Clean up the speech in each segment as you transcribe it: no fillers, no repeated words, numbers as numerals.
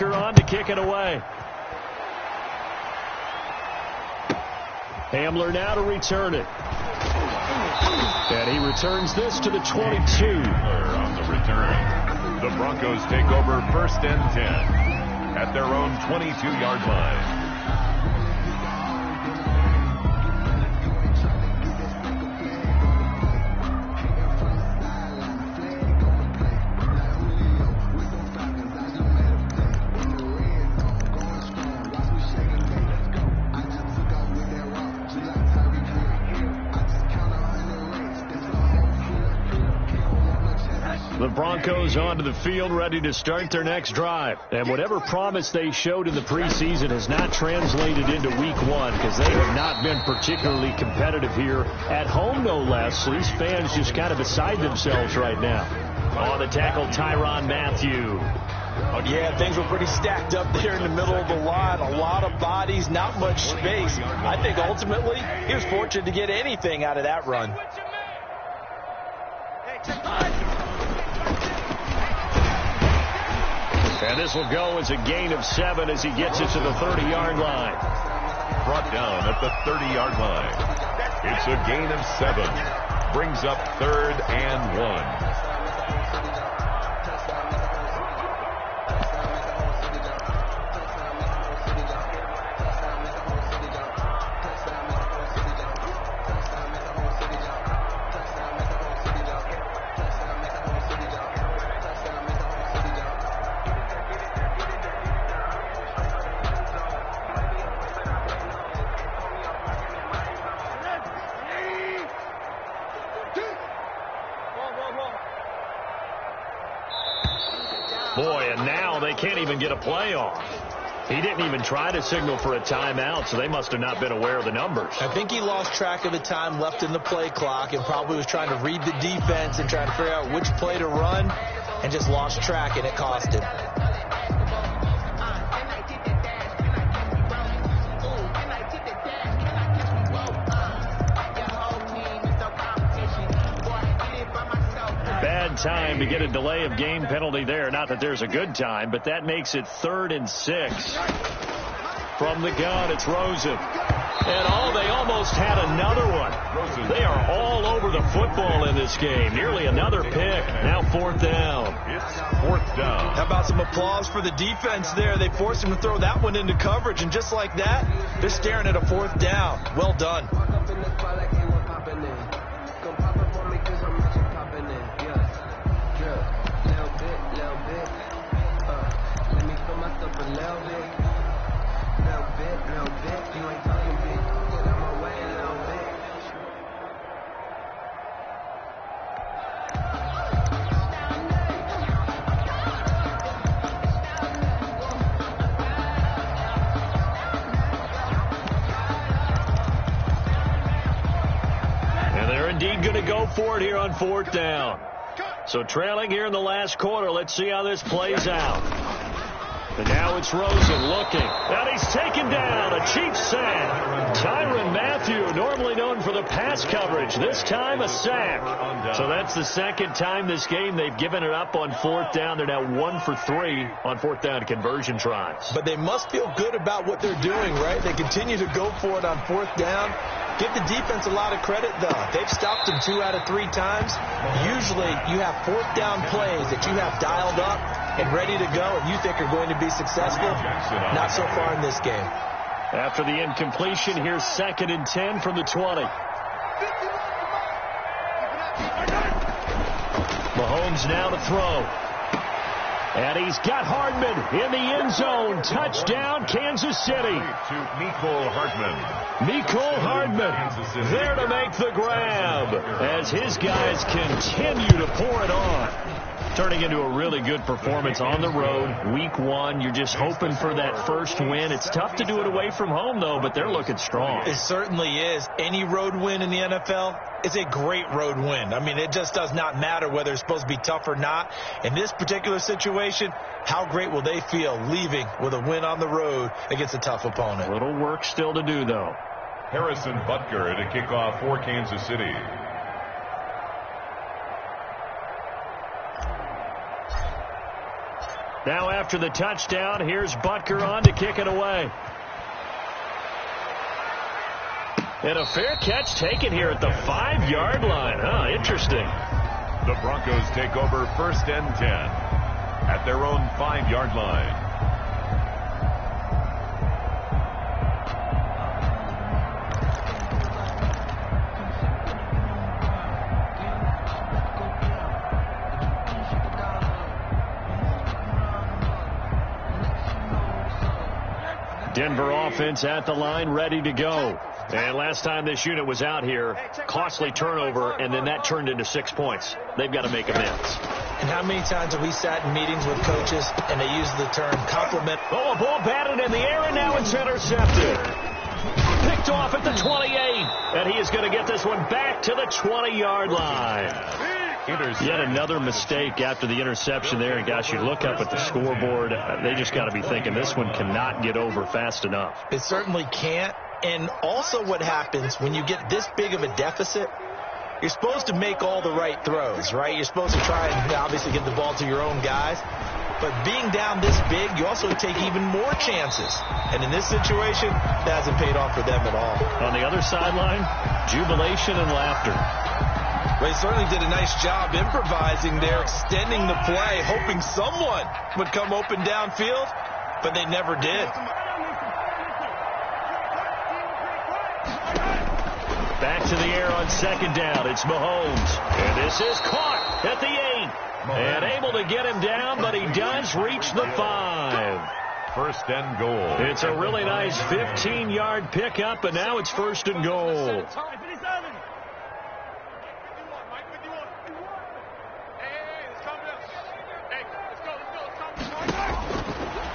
On to kick it away. Hamler now to return it. And he returns this to the 22. On the return, the Broncos take over 1st and 10 at their own 22-yard line. The Broncos onto the field, ready to start their next drive. And whatever promise they showed in the preseason has not translated into week one because they have not been particularly competitive here at home, no less. So these fans just kind of beside themselves right now. On the tackle, Tyrann Mathieu. Oh, yeah, things were pretty stacked up there in the middle of the line. A lot of bodies, not much space. I think ultimately he was fortunate to get anything out of that run. And this will go as a gain of 7 as he gets it to the 30-yard line. Brought down at the 30-yard line. It's a gain of 7. Brings up 3rd and 1. Boy, and now they can't even get a play off. He didn't even try to signal for a timeout, so they must have not been aware of the numbers. I think he lost track of the time left in the play clock and probably was trying to read the defense and trying to figure out which play to run and just lost track, and it cost him. Time to get a delay of game penalty there. Not that there's a good time, but that makes it 3rd and 6. From the gun, it's Rosen. And they almost had another one. They are all over the football in this game. Nearly another pick. Now 4th down. It's 4th down. How about some applause for the defense there? They forced him to throw that one into coverage, and just like that, they're staring at a 4th down. Well done. Indeed going to go for it here on 4th down. So trailing here in the last quarter. Let's see how this plays out. And now it's Rosen looking. And he's taken down. A cheap sack. Tyrann Mathieu, normally known for the pass coverage. This time a sack. So that's the second time this game they've given it up on 4th down. They're now 1 for 3 on 4th down conversion tries. But they must feel good about what they're doing, right? They continue to go for it on 4th down. Give the defense a lot of credit, though. They've stopped them 2 out of 3 times. Usually, you have 4th down plays that you have dialed up and ready to go, and you think are going to be successful. Not so far in this game. After the incompletion, here's 2nd and 10 from the 20. Mahomes now to throw. And he's got Hardman in the end zone. Touchdown, Kansas City. To Mecole Hardman. Mecole Hardman there to make the grab as his guys continue to pour it on. Turning into a really good performance on the road. Week 1, you're just hoping for that first win. It's tough to do it away from home, though, but they're looking strong. It certainly is. Any road win in the NFL is a great road win. I mean, it just does not matter whether it's supposed to be tough or not. In this particular situation, how great will they feel leaving with a win on the road against a tough opponent? A little work still to do, though. Harrison Butker to kick off for Kansas City. Now after the touchdown, here's Butker on to kick it away. And a fair catch taken here at the 5-yard line. Interesting. The Broncos take over 1st and 10 at their own 5-yard line. Denver offense at the line, ready to go. And last time this unit was out here, costly turnover, and then that turned into 6 points. They've got to make amends. And how many times have we sat in meetings with coaches and they use the term compliment? Oh, a ball batted in the air, and now it's intercepted. Picked off at the 28, and he is going to get this one back to the 20-yard line. Yet another mistake after the interception there. And, gosh, you look up at the scoreboard, they just got to be thinking this one cannot get over fast enough. It certainly can't. And also what happens when you get this big of a deficit, you're supposed to make all the right throws, right? You're supposed to try and obviously get the ball to your own guys. But being down this big, you also take even more chances. And in this situation, that hasn't paid off for them at all. On the other sideline, jubilation and laughter. They certainly did a nice job improvising there, extending the play, hoping someone would come open downfield, but they never did. Back to the air on 2nd down. It's Mahomes. And this is caught at the 8. And able to get him down, but he does reach the 5. 1st and goal. It's a really nice 15-yard pickup, and now it's 1st and goal.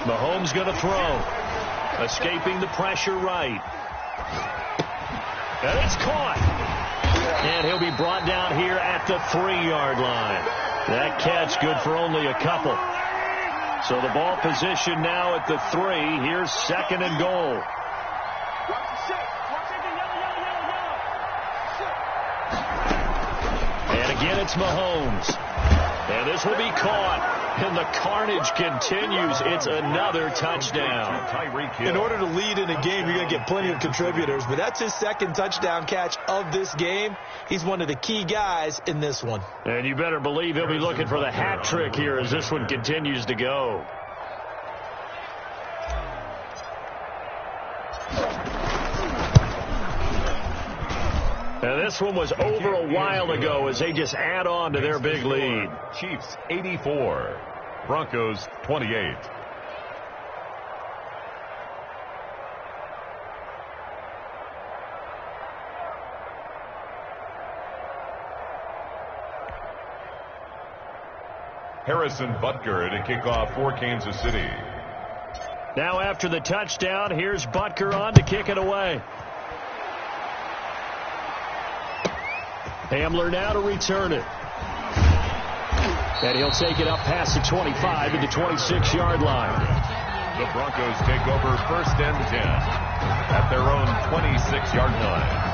Mahomes going to throw. Escaping the pressure right. And it's caught. And he'll be brought down here at the 3-yard line. That catch good for only a couple. So the ball position now at the 3. Here's 2nd and goal. And again it's Mahomes. And this will be caught. And the carnage continues. It's another touchdown. In order to lead in a game, you're going to get plenty of contributors. But that's his 2nd touchdown catch of this game. He's one of the key guys in this one. And you better believe he'll be looking for the hat trick here as this one continues to go. And this one was over a while ago as they just add on to their big lead. Chiefs 84, Broncos 28. Harrison Butker to kick off for Kansas City. Now after the touchdown, here's Butker on to kick it away. Hamler now to return it. And he'll take it up past the 25 to the 26-yard line. The Broncos take over 1st and 10 at their own 26-yard line.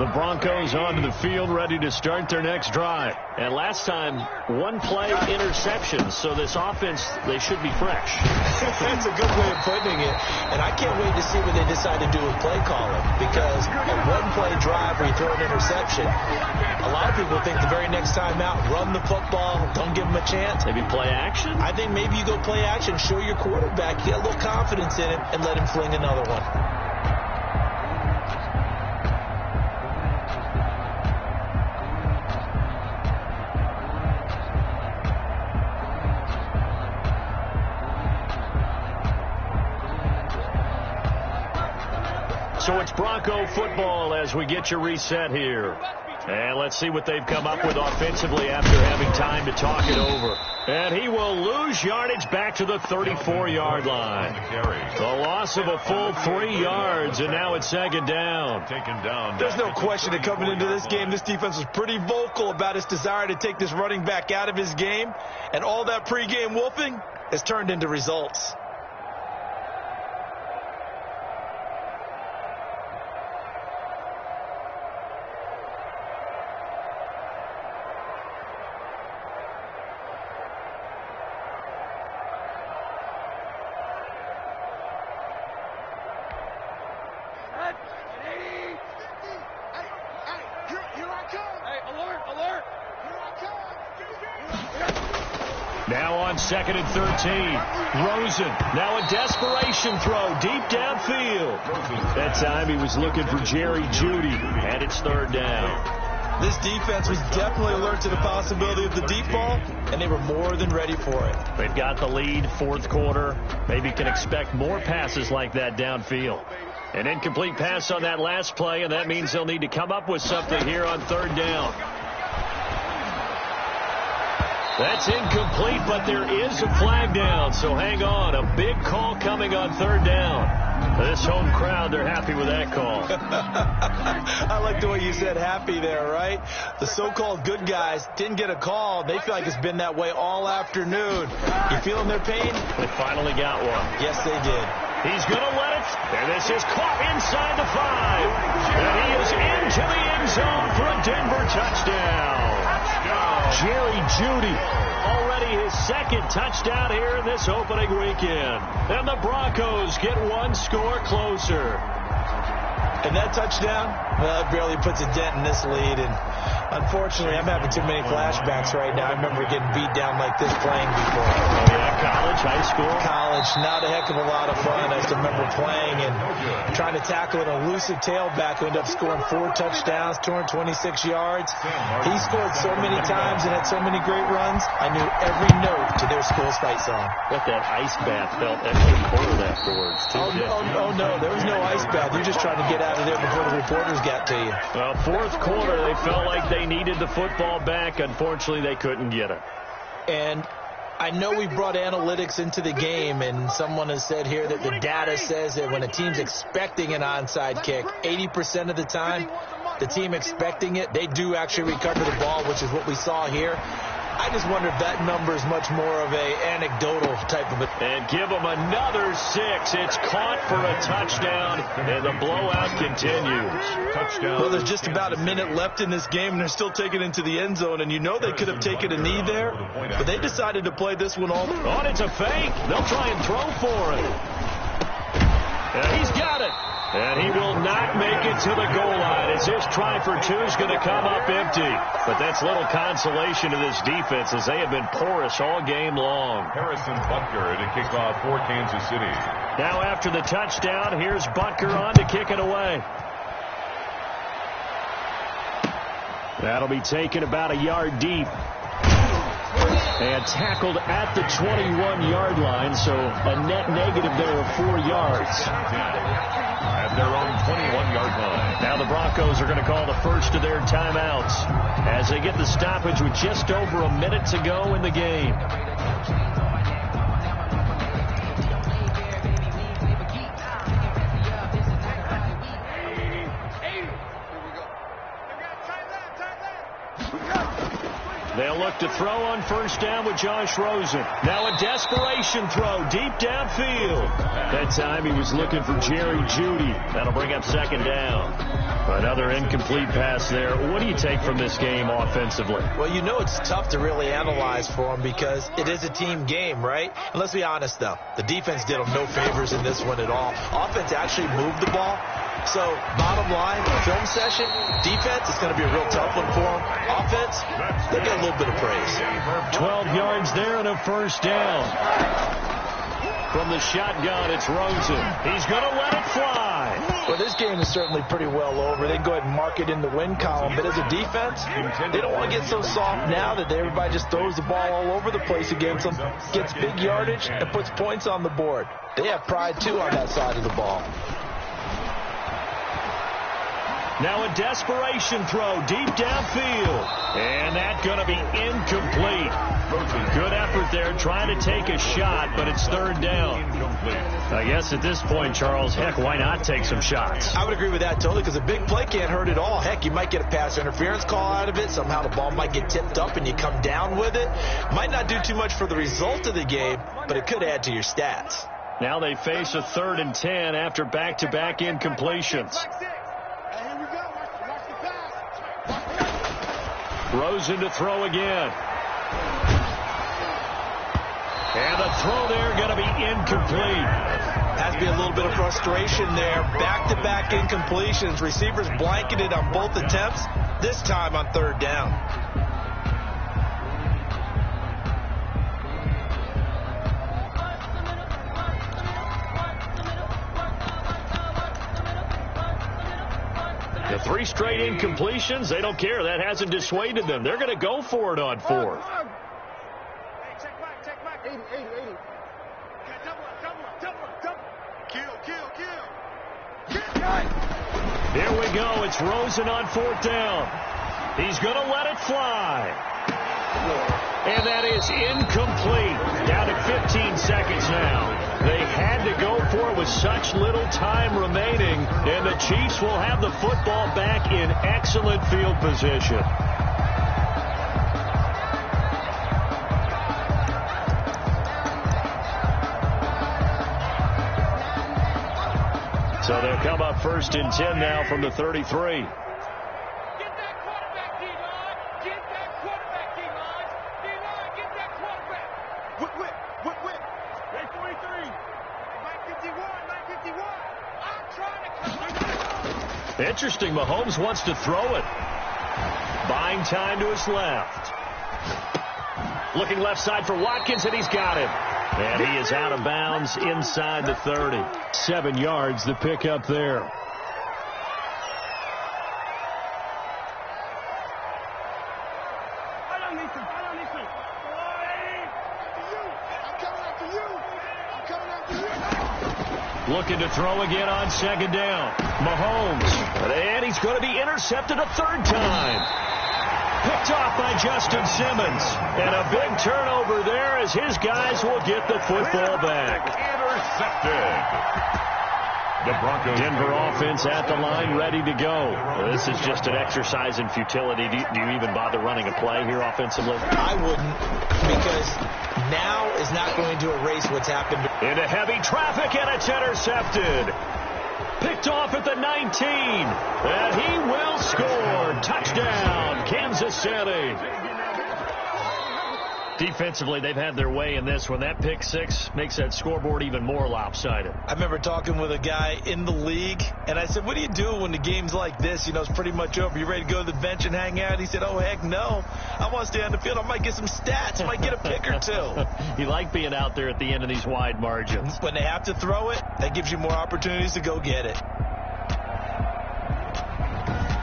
Broncos onto the field ready to start their next drive. And last time, one play interception. So this offense, they should be fresh. That's a good way of putting it. And I can't wait to see what they decide to do with play calling. Because a one-play drive where you throw an interception, a lot of people think the very next time out, run the football, don't give them a chance. Maybe play action? I think maybe you go play action, show your quarterback, get a little confidence in him, and let him fling another one. So it's Bronco football as we get you reset here. And let's see what they've come up with offensively after having time to talk it over. And he will lose yardage back to the 34-yard line. The loss of a full 3 yards, and now it's second down. There's no question that coming into this game, this defense was pretty vocal about its desire to take this running back out of his game. And all that pregame wolfing has turned into results. Now on 2nd and 13. Rosen. Now a desperation throw deep downfield. That time he was looking for Jerry Jeudy, and it's 3rd down. This defense was definitely alert to the possibility of the deep ball, and they were more than ready for it. They've got the lead, 4th quarter. Maybe can expect more passes like that downfield. An incomplete pass on that last play, and that means they'll need to come up with something here on 3rd down. That's incomplete, but there is a flag down, so hang on. A big call coming on 3rd down. This home crowd, they're happy with that call. I like the way you said happy there, right? The so-called good guys didn't get a call. They feel like it's been that way all afternoon. You feeling their pain? They finally got one. Yes, they did. He's going to let it. And this is caught inside the 5. And he is into the end zone for a Denver touchdown. Jerry Jeudy, already his 2nd touchdown here in this opening weekend. And the Broncos get 1 score closer. And that touchdown, well, it barely puts a dent in this lead. And unfortunately, I'm having too many flashbacks right now. I remember getting beat down like this playing before. Oh, yeah, college, high school? College, not a heck of a lot of fun. I just remember playing and trying to tackle an elusive tailback who ended up scoring 4 touchdowns, 226 yards. He scored so many times and had so many great runs, I knew every note to their school's fight song. What that ice bath felt extra cold afterwards, too. Oh, no, there was no ice bath. You're just trying to get out of there before the reporters got to you. Well, 4th quarter, they felt like they needed the football back. Unfortunately, they couldn't get it. And I know we brought analytics into the game, and someone has said here that the data says that when a team's expecting an onside kick, 80% of the time, the team expecting it, they do actually recover the ball, which is what we saw here. I just wonder if that number is much more of a anecdotal type of it. And give them another 6. It's caught for a touchdown, and the blowout continues. Touchdown. Well, there's just about a minute left in this game, and they're still taking it into the end zone. And you know they could have taken a knee there, but they decided to play this one all. Oh, it's a fake. They'll try and throw for it. And he's got it. And he will not make it to the goal line as this try for 2 is going to come up empty. But that's little consolation to this defense as they have been porous all game long. Harrison Butker to kick off for Kansas City. Now after the touchdown, here's Butker on to kick it away. That'll be taken about a yard deep. And tackled at the 21-yard line, so a net negative there of 4 yards. At their own 21-yard line. Now the Broncos are going to call the first of their timeouts as they get the stoppage with just over a minute to go in the game. They'll look to throw on 1st down with Josh Rosen. Now a desperation throw deep downfield. That time he was looking for Jerry Jeudy. That'll bring up 2nd down. Another incomplete pass there. What do you take from this game offensively? Well, you know it's tough to really analyze for them because it is a team game, right? And let's be honest, though. The defense did them no favors in this one at all. Offense actually moved the ball. So, bottom line, film session, defense is going to be a real tough one for them. Offense, they get a little bit of praise. 12 yards there and a 1st down. From the shotgun, it's Rosen. He's going to let it fly. Well, this game is certainly pretty well over. They can go ahead and mark it in the win column. But as a defense, they don't want to get so soft now that everybody just throws the ball all over the place against them, gets big yardage, and puts points on the board. They have pride, too, on that side of the ball. Now a desperation throw deep downfield. And that's going to be incomplete. Good effort there trying to take a shot, but it's third down. I guess at this point, Charles, heck, why not take some shots? I would agree with that totally because a big play can't hurt at all. Heck, you might get a pass interference call out of it. Somehow the ball might get tipped up and you come down with it. Might not do too much for the result of the game, but it could add to your stats. Now they face a 3rd and 10 after back-to-back incompletions. Rosen to throw again. And the throw there going to be incomplete. Has to be a little bit of frustration there. Back-to-back incompletions. Receivers blanketed on both attempts, this time on 3rd down. The 3 straight incompletions, they don't care. That hasn't dissuaded them. They're going to go for it on 4th. Check back. 80. Double. Kill. Here we go. It's Rosen on 4th down. He's going to let it fly. And that is incomplete. Down to 15 seconds now. They had to go for it with such little time remaining, and the Chiefs will have the football back in excellent field position. So they'll come up 1st and 10 now from the 33. Interesting, Mahomes wants to throw it. Buying time to his left. Looking left side for Watkins, and he's got him. And he is out of bounds inside the 30. 7 yards, the pickup there. Looking to throw again on 2nd down. Mahomes. And he's going to be intercepted a 3rd time. Picked off by Justin Simmons. And a big turnover there as his guys will get the football back. Intercepted. The Broncos. Denver offense at the line, ready to go. This is just an exercise in futility. Do you even bother running a play here offensively? I wouldn't, because now is not going to erase what's happened. Into heavy traffic, and it's intercepted. Picked off at the 19. And he will score. Touchdown, Kansas City. Defensively, they've had their way in this one. That pick 6 makes that scoreboard even more lopsided. I remember talking with a guy in the league, and I said, what do you do when the game's like this? You know, it's pretty much over. You ready to go to the bench and hang out? He said, oh, heck no. I want to stay on the field. I might get some stats. I might get a pick or 2. You like being out there at the end of these wide margins. When they have to throw it, that gives you more opportunities to go get it.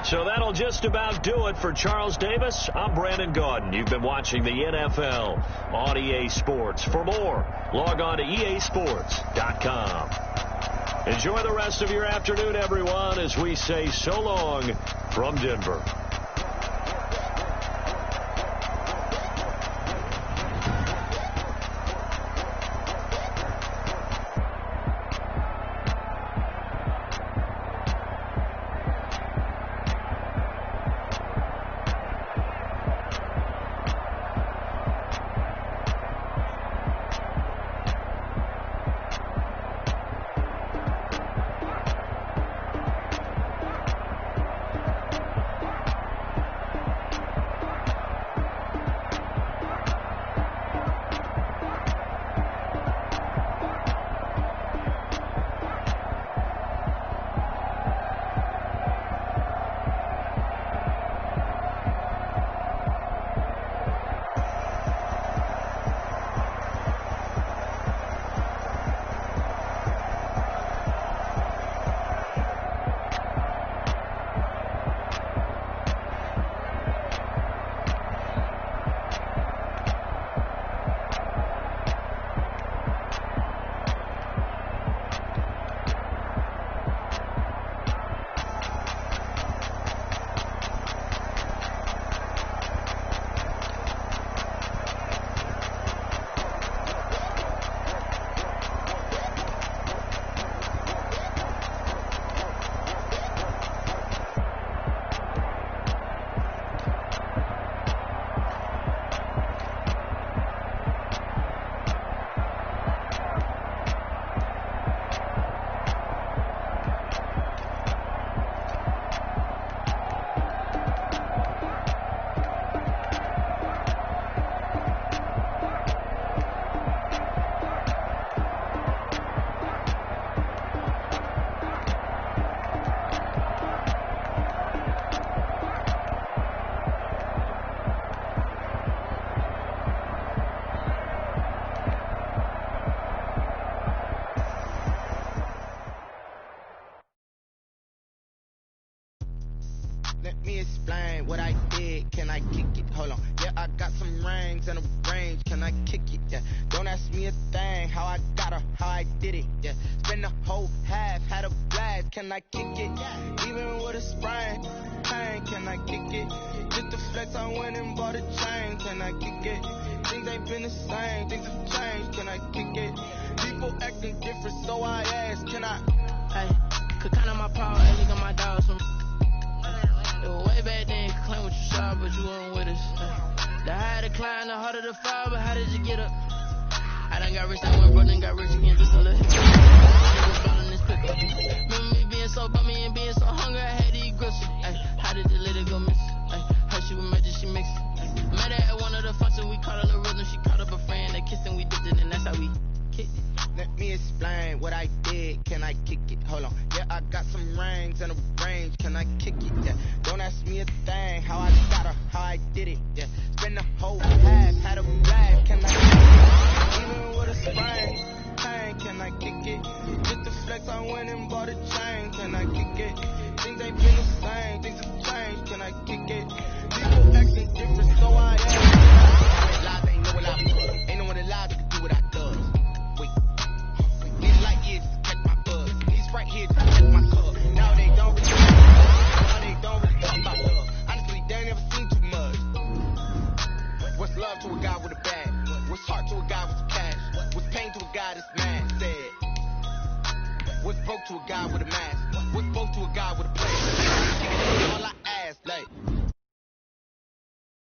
So that'll just about do it for Charles Davis. I'm Brandon Gaudin. You've been watching the NFL on EA Sports. For more, log on to easports.com. Enjoy the rest of your afternoon, everyone, as we say so long from Denver. me explain what I did. Can I kick it? Hold on. Yeah, I got some rings and a range. Can I kick it? Yeah. Don't ask me a thing. How I got her, how I did it. Yeah. Spend the whole half, had a blast. Can I kick it? Even with a sprain, pain. Can I kick it? Just the flex, I went and bought a chain. Can I kick it? Things ain't been the same. Things have changed. Can I kick it? People acting different, so I ask. Can I? Hey, could count on my power, and look at my dogs. It was way back then, could claim what you saw, but you weren't with us. The higher the climb, the harder the fall, but how did you get up? I done got rich, I went broke, then got rich again, just a little hit. This pickup. Remember me being so bummy and being so hungry, I had to eat gristle. How did the little go miss? How she was magic, she mixed. Met her at one of the functions, we caught her the rhythm, she caught up a friend, they kissed and we dipped it, and that's how we kicked it. Let me explain what I did. Can I kick it? Hold on. Yeah, I got some rings and a range. Can I kick it? Yeah. Don't ask me a thing. How I got her, how I did it. Yeah.